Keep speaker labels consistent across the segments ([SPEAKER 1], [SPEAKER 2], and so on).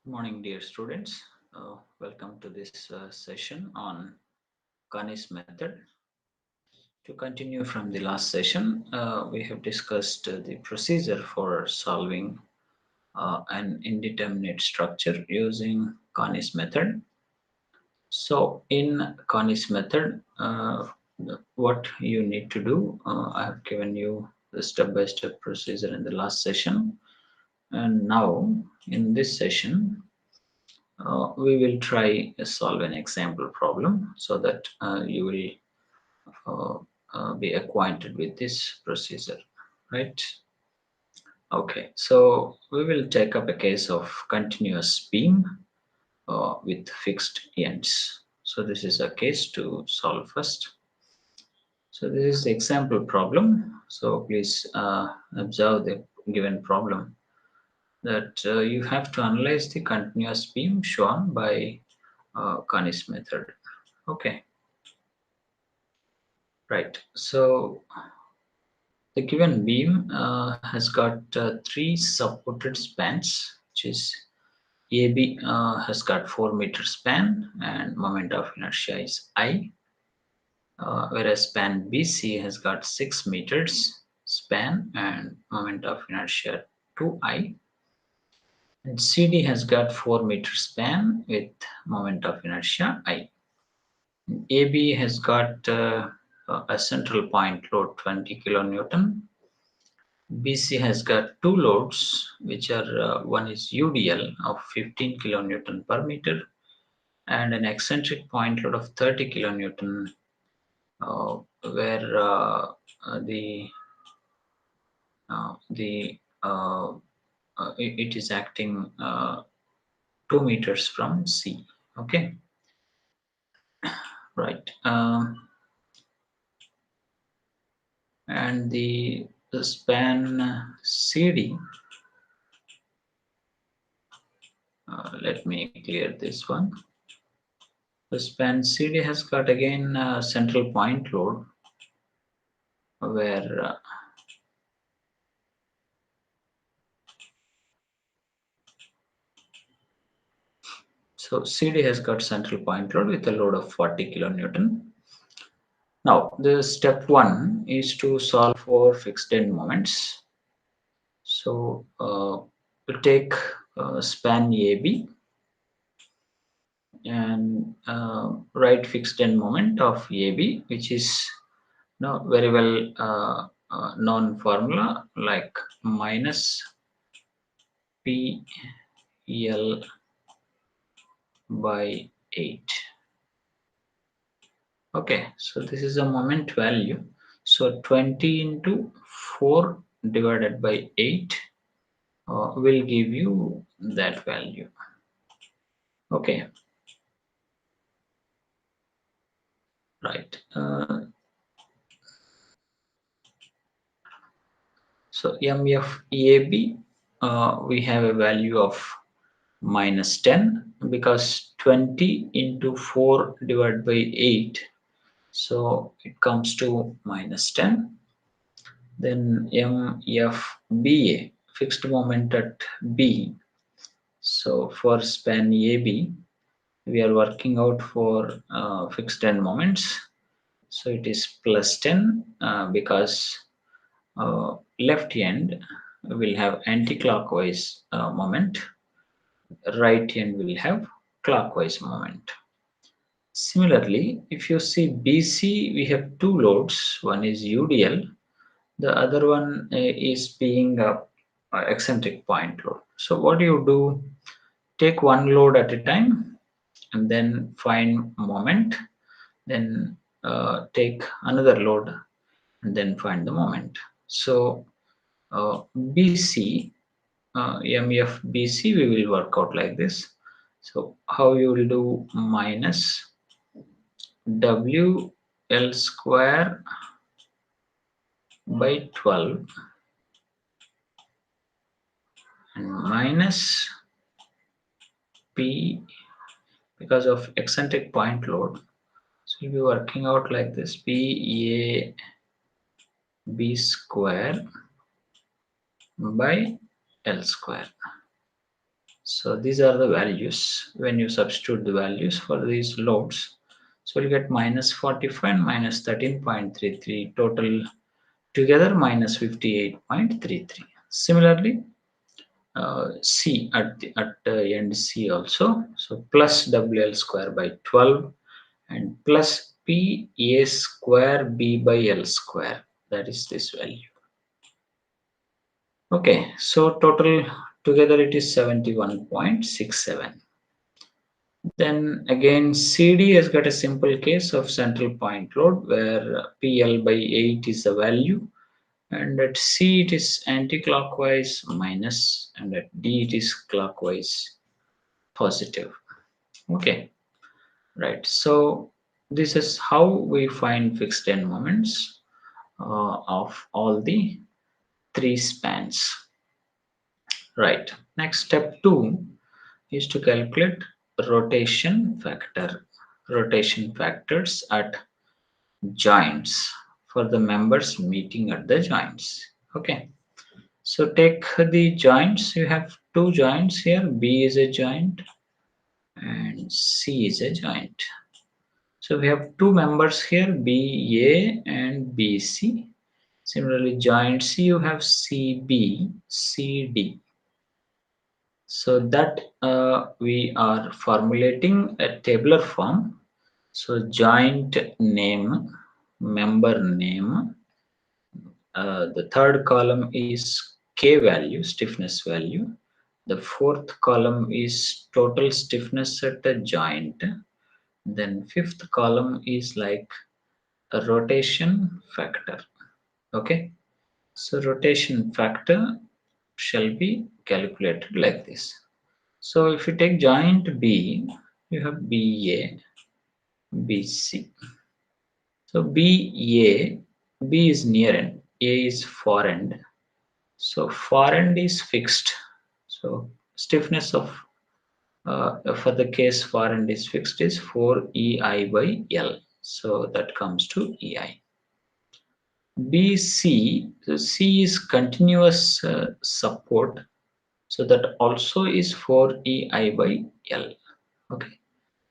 [SPEAKER 1] Morning, dear students. Welcome to this session on kani's method. To continue from the last session, we have discussed the procedure for solving an indeterminate structure using kani's method. So, in kani's method, what you need to do, I have given you the step-by-step procedure in the last session, and now in this session we will try solve an example problem so that you will be acquainted with this procedure, right? Okay, so we will take up a case of continuous beam with fixed ends. So this is a case to solve first. So this is the example problem. So please observe the given problem that you have to analyze the continuous beam shown by Kani's method. Okay, right. So the given beam has got three supported spans, which is AB has got 4 meter span and moment of inertia is I, whereas span BC has got 6 meters span and moment of inertia 2I, and CD has got 4 meter span with moment of inertia I. AB has got a central point load 20 kilonewton. BC has got two loads, which are one is UDL of 15 kilonewton per meter and an eccentric point load of 30 kilonewton, where the it is acting 2 meters from C. Okay, right. And the span CD. Let me clear this one. The span CD has got again a central point load where so CD has got central point load with a load of 40 kilonewton. Now the step one is to solve for fixed end moments. So we take span AB and write fixed end moment of AB, which is very well known formula like minus PL by 8. Okay, so this is a moment value. So 20 into 4 divided by 8 will give you that value. Okay, right. So MFEAB, we have a value of minus 10 because 20 into 4 divided by 8. So it comes to minus 10. Then MFBA, fixed moment at B. So for span AB, we are working out for fixed end moments. So it is plus 10 because left end will have anti-clockwise moment, right end will have clockwise moment. Similarly, if you see BC, we have two loads. One is UDL, the other one is being a eccentric point load. So what do you do? Take one load at a time and then find moment, then take another load and then find the moment. So BC, MFBC, we will work out like this. So how you will do minus WL square by 12 and minus P because of eccentric point load. So we'll be working out like this: PAB square by L square. So these are the values when you substitute the values for these loads. So we'll get minus 45 and minus 13.33, total together minus 58.33. Similarly, C at the end C also. So plus WL square by 12 and plus P A square B by L square. That is this value. Okay, so total together it is 71.67. Then again CD has got a simple case of central point load where PL by 8 is the value, and at C it is anti-clockwise minus, and at D it is clockwise positive. Okay, right. So this is how we find fixed end moments of all the three spans. Right. Next, step 2 is to calculate rotation factor. Rotation factors at joints for the members meeting at the joints. Okay. So take the joints. You have two joints here. B is a joint and C is a joint. So we have two members here, BA and BC. Similarly, joint C, you have CB, CD. So that we are formulating a tabular form. So joint name, member name. The third column is K value, stiffness value. The fourth column is total stiffness at the joint. Then fifth column is like a rotation factor. Okay, so rotation factor shall be calculated like this. So if you take joint B, you have BA, BC. So B is near end, A is far end. So far end is fixed. So stiffness of for the case far end is fixed is 4EI by L. So that comes to EI. BC, so C is continuous support. So that also is 4EI by L. Okay.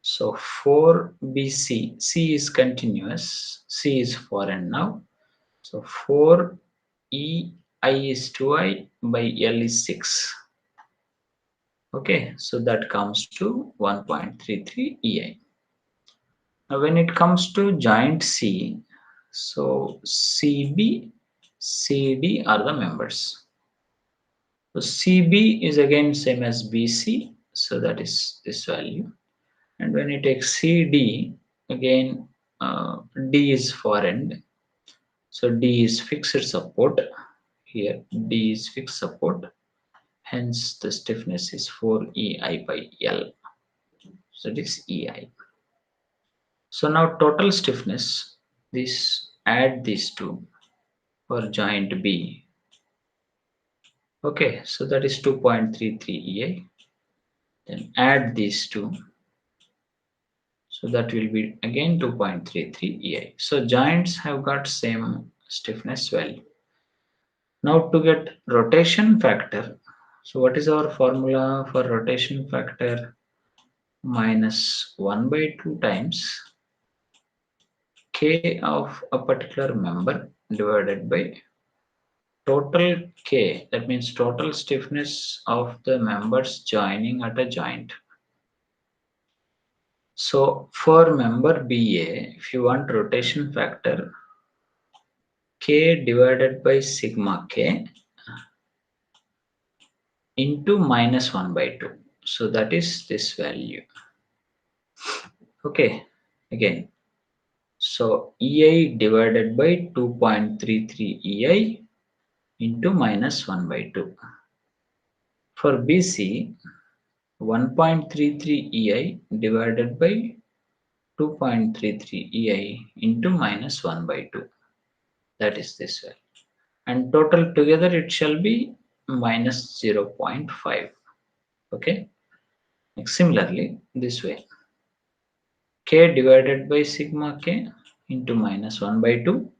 [SPEAKER 1] So 4BC, C is continuous, C is foreign now. So 4EI is 2I by L is 6. Okay, so that comes to 1.33 EI. Now when it comes to joint C, so CB, CD are the members. So CB is again same as BC, so that is this value. And when you take CD, again D is far end. So D is fixed support. Here D is fixed support. Hence the stiffness is 4EI by L. So this EI. So now total stiffness, this add these two for joint B. Okay, so that is 2.33 EI. Then add these two. So that will be again 2.33 EI. So joints have got same stiffness value. Now to get rotation factor. So what is our formula for rotation factor? Minus 1 by 2 times K of a particular member divided by total K. That means total stiffness of the members joining at a joint. So for member BA, if you want rotation factor, K divided by sigma K into minus 1 by 2. So that is this value. Okay, again. So EI divided by 2.33 EI into minus 1 by 2. For BC, 1.33 EI divided by 2.33 EI into minus 1 by 2. That is this value. And total together it shall be minus 0.5. Okay. Similarly, this way. K divided by sigma K into minus 1 by 2.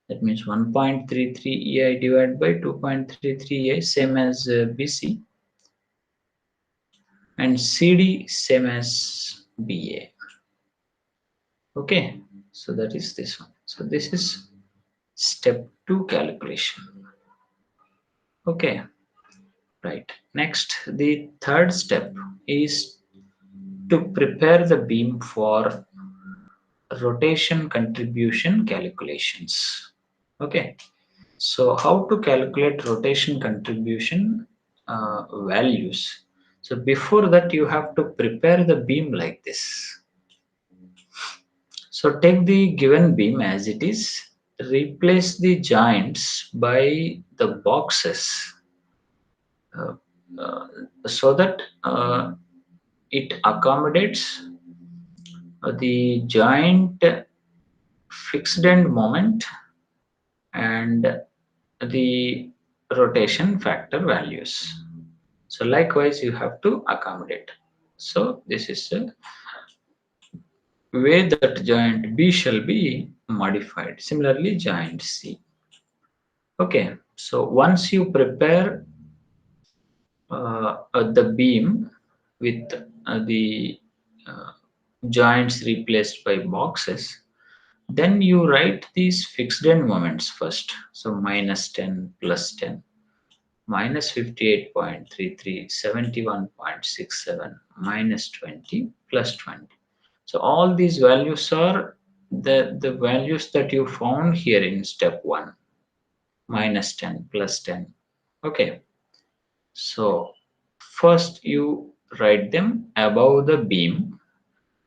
[SPEAKER 1] That means 1.33 EI divided by 2.33 EI, same as BC. and CD same as BA. Okay, so that is this one. So this is step 2 calculation. Okay, right. Next, the third step is to prepare the beam for rotation contribution calculations. Okay, so how to calculate rotation contribution values? So before that, you have to prepare the beam like this. So take the given beam as it is, replace the joints by the boxes uh, uh, so that it accommodates the joint fixed end moment and the rotation factor values. So likewise, you have to accommodate. So this is a way that joint B shall be modified. Similarly, joint C. Okay, so once you prepare the beam with the uh, joints replaced by boxes, then you write these fixed end moments first. So minus 10, plus 10, minus 58.33, 71.67, minus 20, plus 20. So all these values are the values that you found here in step 1, minus 10, plus 10. Okay, so first you write them above the beam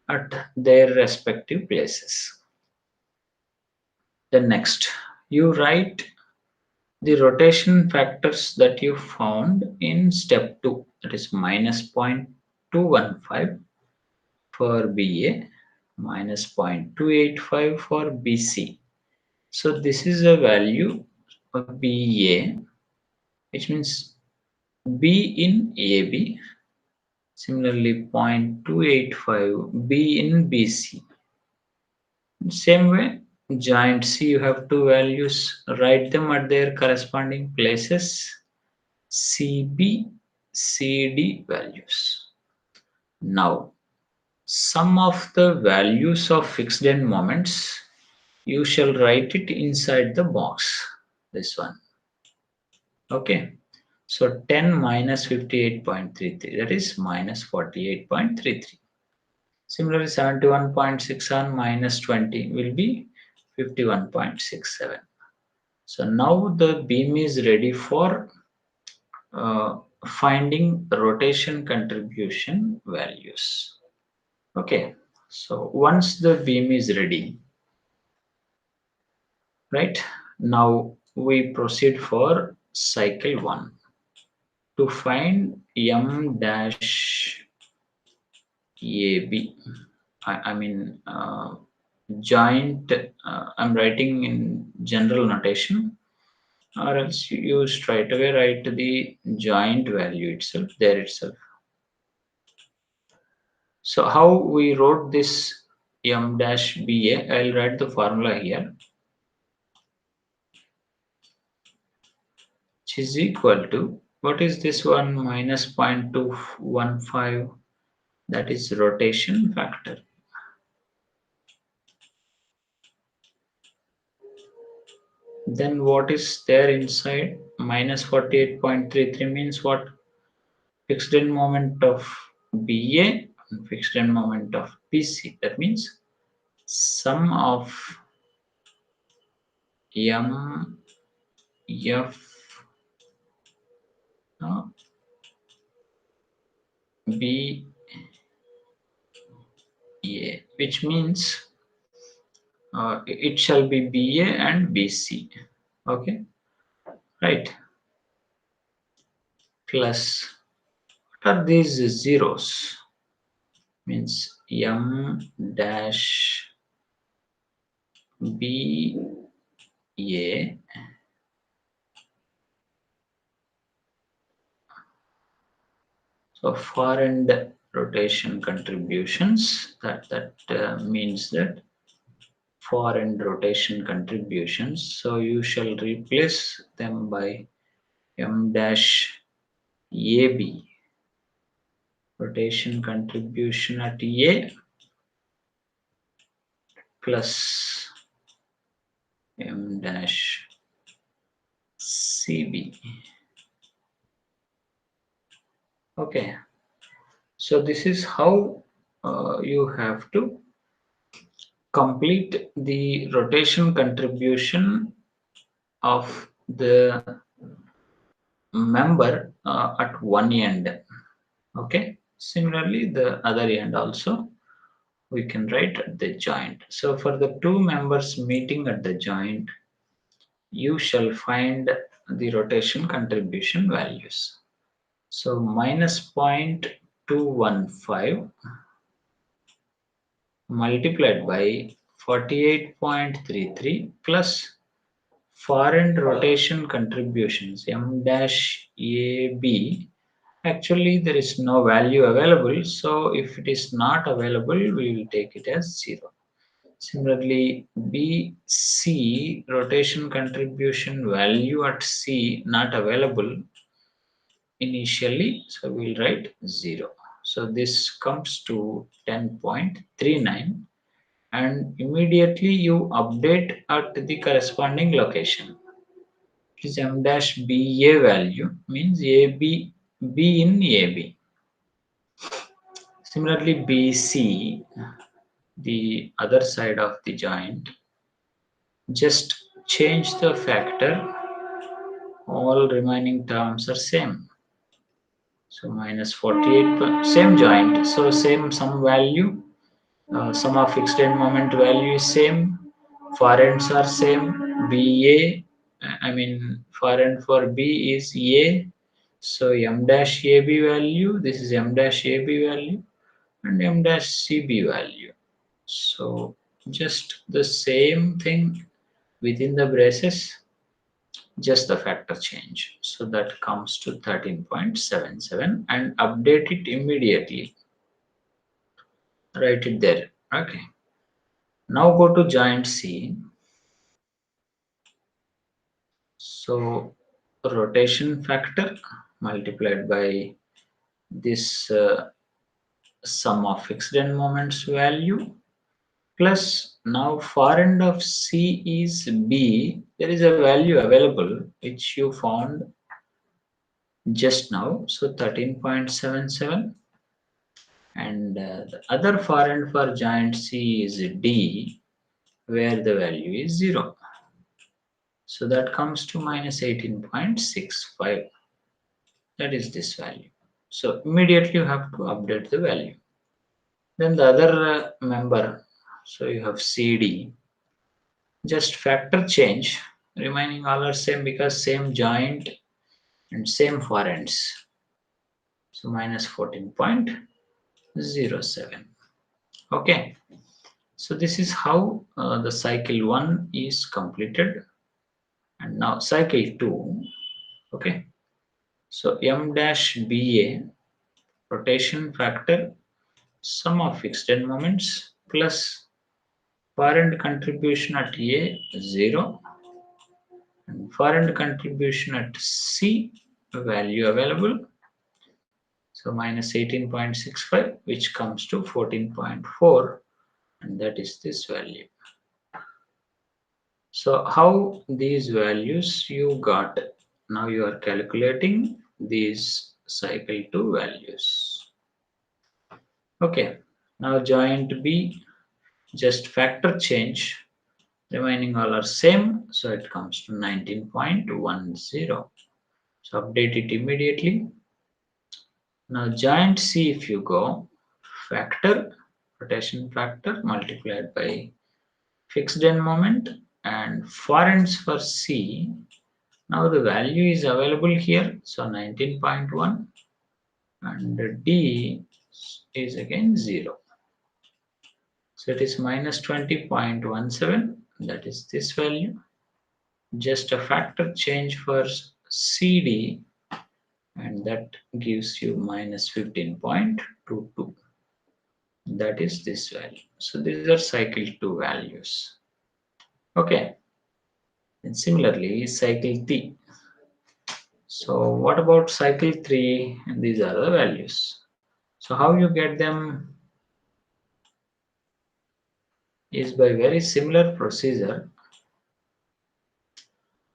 [SPEAKER 1] at their respective places. Then next, you write the rotation factors that you found in step 2, that is minus 0.215 for BA, minus 0.285 for BC. So this is a value of BA, which means B in AB. Similarly, 0.285 B in BC. Same way, giant C, you have two values, write them at their corresponding places, CB, CD values. Now, sum of the values of fixed end moments, you shall write it inside the box, this one. Okay, so 10 minus 58.33, that is minus 48.33. Similarly, 71.67 minus 20 will be 51.67. So now the beam is ready for finding rotation contribution values. Okay, so once the beam is ready, right, now we proceed for cycle 1 to find M dash AB. I mean, joint, I'm writing in general notation, or else you straight away write the joint value itself there itself. So how we wrote this M dash BA, I'll write the formula here, which is equal to, what is this one, minus 0.215, that is rotation factor. Then what is there inside? Minus 48.33 means what? Fixed end moment of BA and fixed end moment of BC. That means sum of M, F, B, A, which means it shall be BA and BC. Okay, right. Plus, what are these zeros? Means M dash B, A, so far end rotation contributions, that means that far end rotation contributions. So you shall replace them by M dash AB. rotation contribution at A plus M dash CB. Okay, so this is how you have to complete the rotation contribution of the member at one end. Okay, similarly the other end also we can write at the joint. So for the two members meeting at the joint, you shall find the rotation contribution values. So minus 0.215 multiplied by 48.33 plus foreign rotation contributions M dash AB. Actually, there is no value available, so if it is not available, we will take it as 0. Similarly, BC rotation contribution value at C not available initially, so we will write 0. So this comes to 10.39, and immediately you update at the corresponding location. It is M dash BA value means AB B in AB. Similarly, BC, the other side of the joint, just change the factor, all remaining terms are same. So minus 48, same joint, so same sum value, sum of fixed end moment value is same, for ends are same, BA, I mean for end for B is A, so M dash AB value, this is M dash AB value, and M dash CB value. So just the same thing within the braces, just the factor change. So that comes to 13.77 and update it immediately. Write it there. Okay. Now go to joint C. So rotation factor multiplied by this sum of fixed end moments value plus now far end of C is B. There is a value available which you found just now. So 13.77, and the other far end for joint C is D, where the value is 0. So that comes to minus 18.65. That is this value. So immediately you have to update the value. Then the other member, so you have CD, just factor change, remaining all are same because same joint and same far ends. So minus 14.07. Okay. So this is how the cycle 1 is completed, and now cycle 2. Okay, so M dash BA rotation factor sum of fixed end moments plus parent contribution at A 0 and parent contribution at C value available, so minus 18.65, which comes to 14.4, and that is this value. So how these values you got? Now you are calculating these cycle 2 values. Okay, now joint B, just factor change, remaining all are same, so it comes to 19.10. So update it immediately. Now joint C, if you go, factor, rotation factor multiplied by fixed end moment and far ends for C. Now the value is available here, so 19.1, and D is again 0. So it is minus 20.17, that is this value. Just a factor change for CD, and that gives you minus 15.22. That is this value. So these are cycle 2 values. Okay. And similarly, cycle T. So what about cycle 3? And these are the values. So how you get them is by very similar procedure.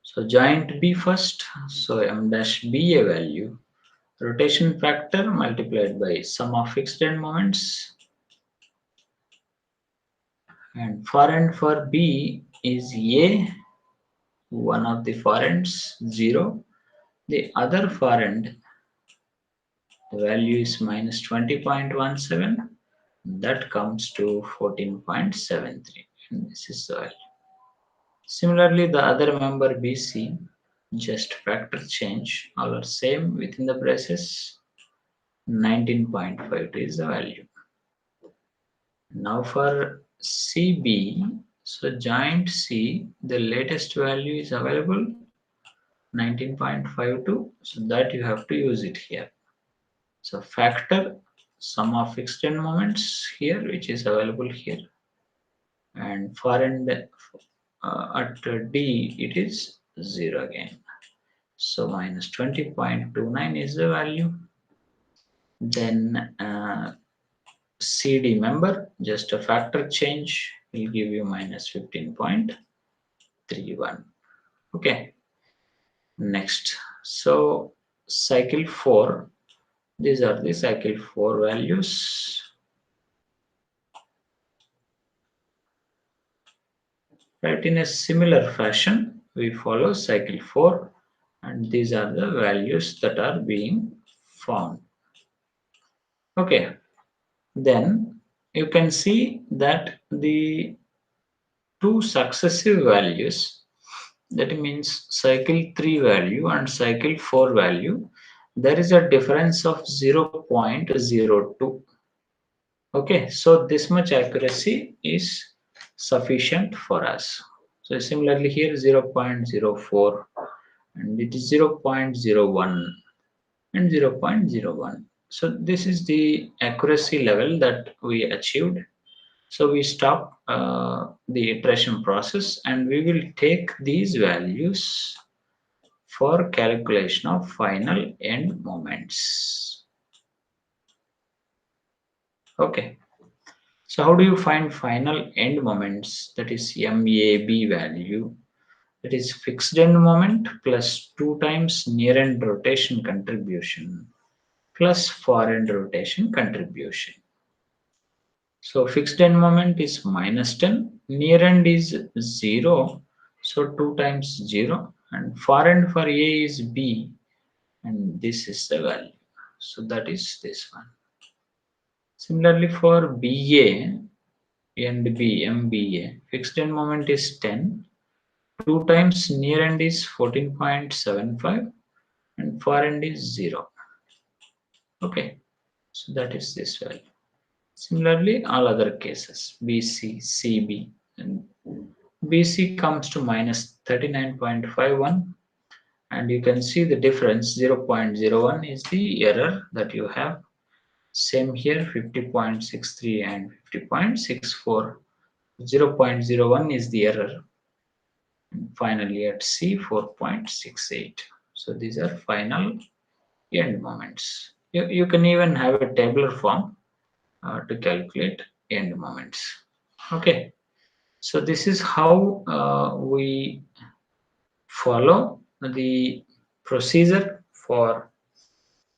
[SPEAKER 1] So joint B first, so M dash B a value, rotation factor multiplied by sum of fixed end moments, and forend for B is A, one of the forends 0, the other forend, the value is minus 20.17, that comes to 14.73, and this is the value. Similarly, the other member BC, just factor change, all are same within the braces, 19.52 is the value. Now for CB, so joint C, the latest value is available 19.52, so that you have to use it here. So factor sum of fixed end moments here, which is available here, and for end at D it is 0 again. So minus 20.29 is the value. Then CD member, just a factor change will give you minus 15.31. Okay, next. So cycle 4, these are the cycle 4 values. Right, in a similar fashion, we follow cycle 4, and these are the values that are being found. Okay, then you can see that the two successive values, that means cycle 3 value and cycle 4 value, there is a difference of 0.02. Okay, so this much accuracy is sufficient for us. So similarly here 0.04, and it is 0.01 and 0.01. So this is the accuracy level that we achieved. So we stop the iteration process, and we will take these values for calculation of final end moments. Okay. So how do you find final end moments? That is MAB value. That is fixed end moment plus 2 times near end rotation contribution plus far end rotation contribution. So fixed end moment is minus 10, near end is 0, so 2 times 0, and far end for A is B, and this is the value. So that is this one. Similarly for BA and B, MBA, fixed end moment is 10, 2 times near end is 14.75, and far end is 0. Okay, so that is this value. Similarly, all other cases, BC, CB, and BC comes to minus 39.51, and you can see the difference 0.01 is the error that you have. Same here, 50.63 and 50.64. 0.01 is the error. And finally at C, 4.68. So these are final end moments. You can even have a tabular form to calculate end moments. Okay, so this is how we follow the procedure for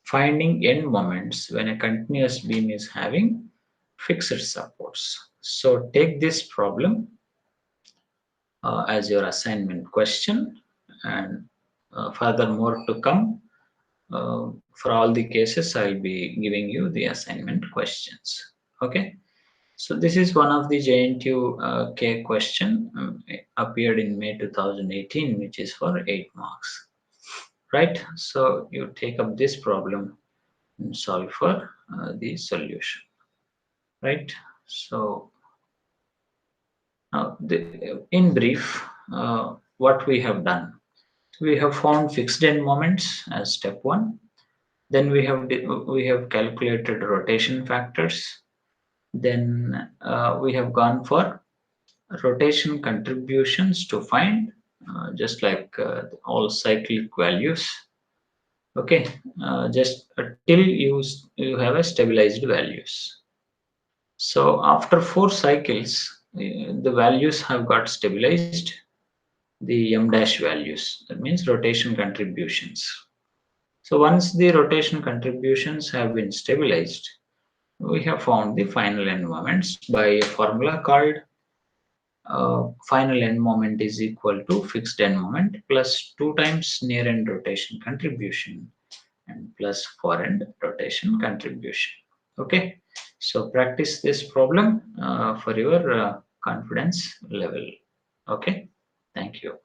[SPEAKER 1] finding end moments when a continuous beam is having fixed supports. So take this problem as your assignment question, and furthermore to come, for all the cases I'll be giving you the assignment questions. Okay, so this is one of the JNTU K question, appeared in May 2018, which is for 8 marks. Right, so you take up this problem and solve for the solution. Right, so now in brief, what we have done, we have found fixed end moments as step 1. Then we have calculated rotation factors. Then we have gone for rotation contributions to find, just like all cyclic values. Okay, just till you have a stabilized values. So after 4 cycles, the values have got stabilized. The m dash values, that means rotation contributions. So once the rotation contributions have been stabilized, we have found the final end moments by a formula called final end moment is equal to fixed end moment plus 2 times near end rotation contribution and plus far end rotation contribution. Okay, so practice this problem for your confidence level. Okay, thank you.